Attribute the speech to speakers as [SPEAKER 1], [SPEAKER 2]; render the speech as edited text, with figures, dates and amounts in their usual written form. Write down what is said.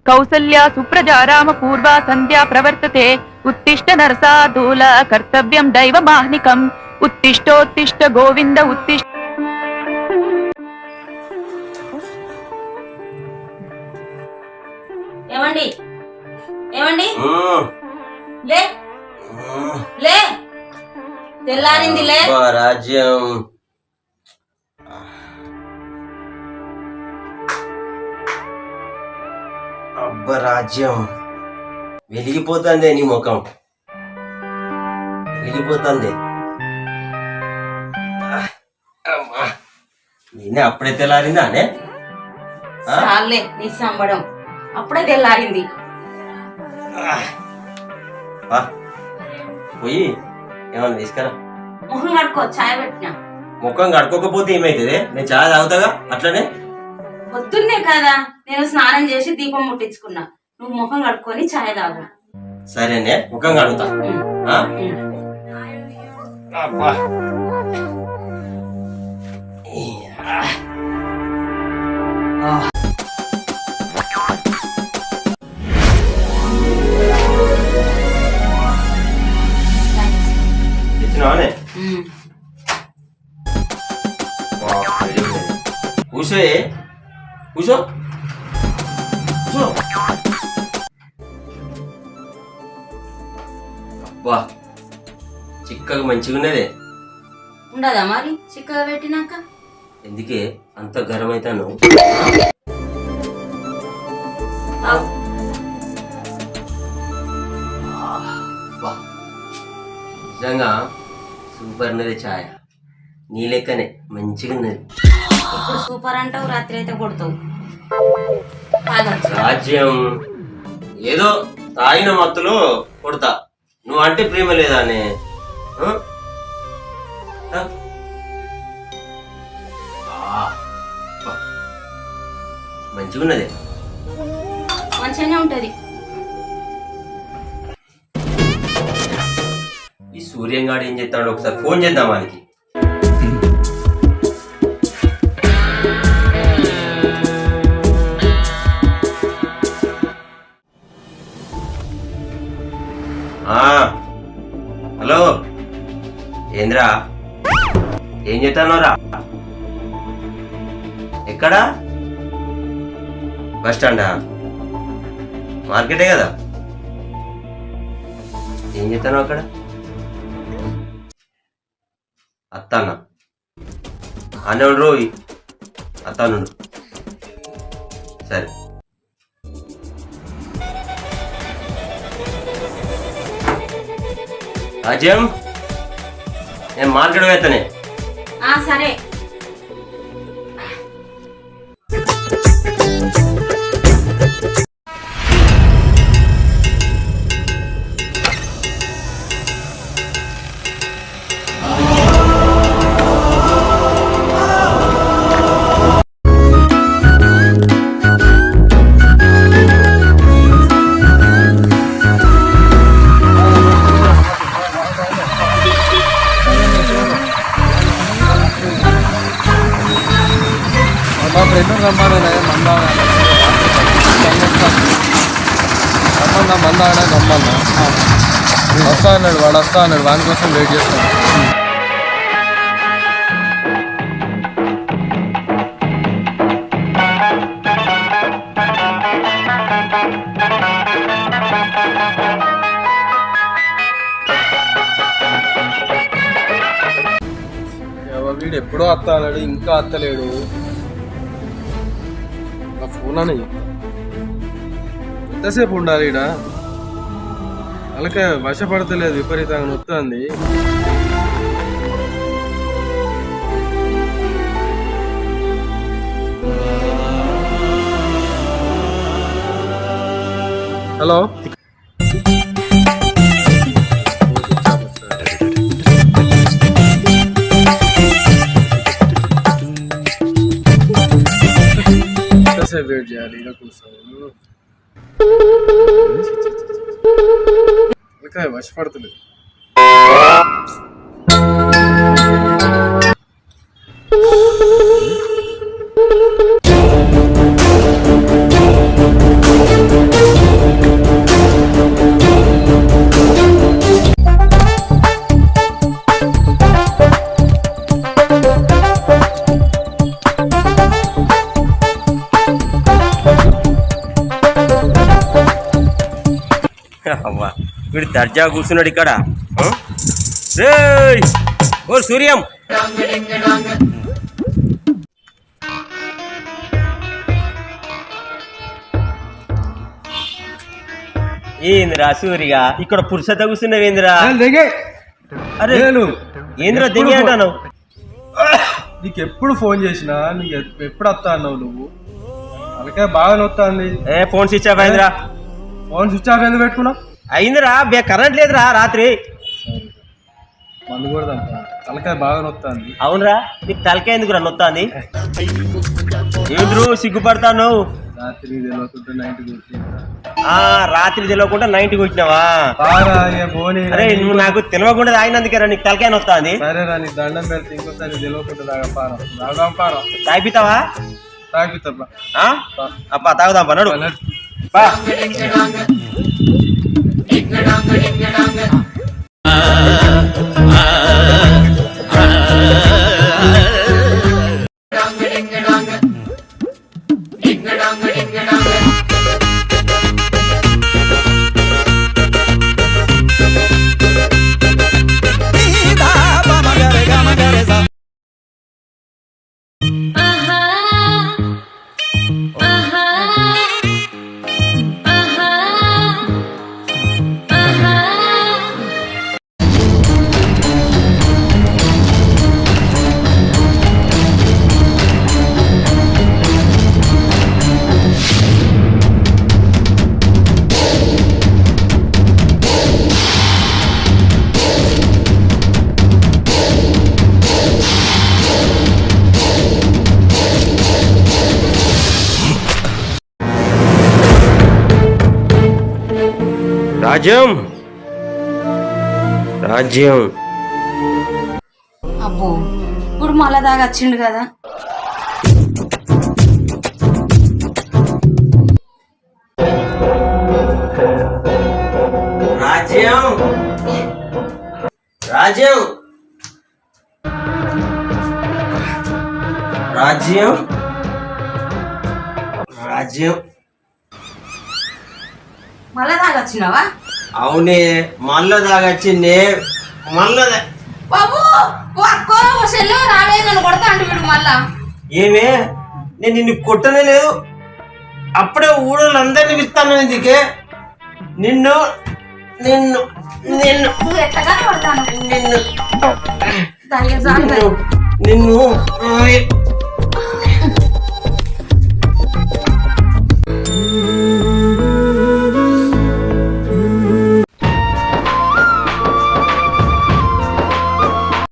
[SPEAKER 1] కౌసల్యా సుప్రజా రామ పూర్వా సంధ్యా ప్రవర్తతే ఉత్తిష్ట నరసాదూల కర్తవ్యం దైవమాహ్నికం ఉత్తిష్టోత్తిష్ట గోవింద ఉత్తిష్ట.
[SPEAKER 2] ఏమండి ఏమండి లే లే తెల్లారింది లే.
[SPEAKER 3] రాజ్యం అబ్బ రాజ్యం వెలిగిపోతుంది నీ ముఖం వెలిగిపోతుంది. నేనే అప్పుడే తెల్లారిందా అనే
[SPEAKER 2] చాలే నీ సంబడం అప్పుడే తెల్లారింది.
[SPEAKER 3] పోయి ఏమన్నా తీసుకురా.
[SPEAKER 2] ముఖం కడుకో చాయ్ పెట్టినా.
[SPEAKER 3] ముఖం కడుక్కోకపోతే ఏమైతుంది? నేను చాయ్ తాగుతాగా అట్లనే.
[SPEAKER 2] పొద్దున్నే కదా నేను స్నానం చేసి దీపం ముట్టించుకున్నా. నువ్వు ముఖం కడుక్కొని చాయ్ తాగు.
[SPEAKER 3] సరేనే ముఖం కడుగుతా. తెచ్చినావానే? కూసో కూసో కూసో. అబ్బా చిక్కగా మంచిగా ఉన్నదే.
[SPEAKER 2] ఉండదా మరి చిక్కగా పెట్టినాక?
[SPEAKER 3] ఎందుకే అంత గరం అవుతాను? నిజంగా సూపర్ ఉన్నది ఛాయ్. నీ లెక్కనే మంచిగా ఉన్నది.
[SPEAKER 2] ఇప్పుడు సూపర్ అంటావు, రాత్రి అయితే కొడతావు.
[SPEAKER 3] రాజ్యం ఏదో తాగిన మత్తులో కొడతా. నువ్వు అంటే ప్రేమ లేదా అని మంచిగున్నది.
[SPEAKER 2] మంచిగానే ఉంటది.
[SPEAKER 3] ఈ సూర్యంగాడు ఏం చేస్తాడు? ఒకసారి ఫోన్ చేద్దాం వానికి. హలో ఏంద్రా, ఏం చేస్తానోరా? ఎక్కడా? బస్ స్టాండా? మార్కెటే కదా. ఏం చేస్తాను అక్కడ? అత్తానా అనే రోజు అత్తాను. సరే రాజ్యం నేను మార్కెట్ వెళ్తానే.
[SPEAKER 2] సరే
[SPEAKER 4] మందాడ గమ్మన్న వస్తా అన్నాడు. వాడు వస్తా అన్నాడు. వాని కోసం వెయిట్ చేస్తాను. వీడు ఎప్పుడో అత్త అన్నాడు, ఇంకా అత్తలేడు. నా ఫోన్ అని ఎంతసేపు ఉండాలి ఈడ? అలాగే వశపడతలేదు, విపరీతంగా నొత్తుంది. హలో ఎంతసేపు వెయిట్ చేయాలి ఈడ కోసం? వశపడతలేదు.
[SPEAKER 3] వీడు దర్జా కూర్చున్నాడు ఇక్కడ. రేయ్ ఓ సూర్యం, ఏందిరా సూరిగా ఇక్కడ పురుషత కూర్చున్నావేందిరా? అరే ఏందిరా దిగి అంటాను?
[SPEAKER 4] నీకు ఎప్పుడు ఫోన్ చేసినా నీకు ఎప్పుడు వస్తా అన్నావు నువ్వు? అలాగే బాగా వస్తుంది.
[SPEAKER 3] ఫోన్ స్విచ్ ఆఫ్ అయిందిరా.
[SPEAKER 4] ఫోన్ స్విచ్ ఆఫ్ ఎందుకు పెట్టుకున్నావు?
[SPEAKER 3] అయిందిరా, కరెంట్ లేదురా రాత్రి.
[SPEAKER 4] మందు కూడా తలకాయ బాగా నొత్తాంది.
[SPEAKER 3] అవునరా, నీకు తలకాయ ఎందుకురా నొత్తాంది? ఏంద్రు సిగ్గుపడతాను?
[SPEAKER 4] రాత్రి తెలియకుండా 90 కొట్టినా.
[SPEAKER 3] రాత్రి తెలియకుండా 90 కొట్టినావా?
[SPEAKER 4] అరే
[SPEAKER 3] నువ్వు నాకు తెలియకుండా తాగినందుకేరా నీకు తలకాయ నొత్తాంది.
[SPEAKER 4] సరేరా, నీకు దండం పెడితే ఇంకోసారి తెలియకుండా తాగపారం.
[SPEAKER 3] తాగిపితావా?
[SPEAKER 4] తాగిపితా
[SPEAKER 3] అప్ప తాగుదాం పన్నాడు. రాజ్యం రాజ్యం
[SPEAKER 2] అబ్బో ఇప్పుడు మళ్ళా దాకా వచ్చిండు కదా.
[SPEAKER 3] రాజ్యం రాజ్యం రాజ్యం రాజ్యం
[SPEAKER 2] మళ్ళా దాకా వచ్చినావా?
[SPEAKER 3] అవునే, మళ్ళా దాగచ్చింది. మళ్ళా
[SPEAKER 2] బాబు రావే నన్ను కొడతా అంటే వీడు మళ్ళా.
[SPEAKER 3] ఏమే, నేను నిన్ను కొట్టనే లేదు. అప్పుడే ఊళ్ళందరినీ పిలుస్తాను ఇందుకే. నిన్ను నిన్ను నిన్ను
[SPEAKER 2] నువ్వు ఎట్లా కొడతాను
[SPEAKER 3] నిన్ను
[SPEAKER 2] నిన్ను
[SPEAKER 3] నిన్ను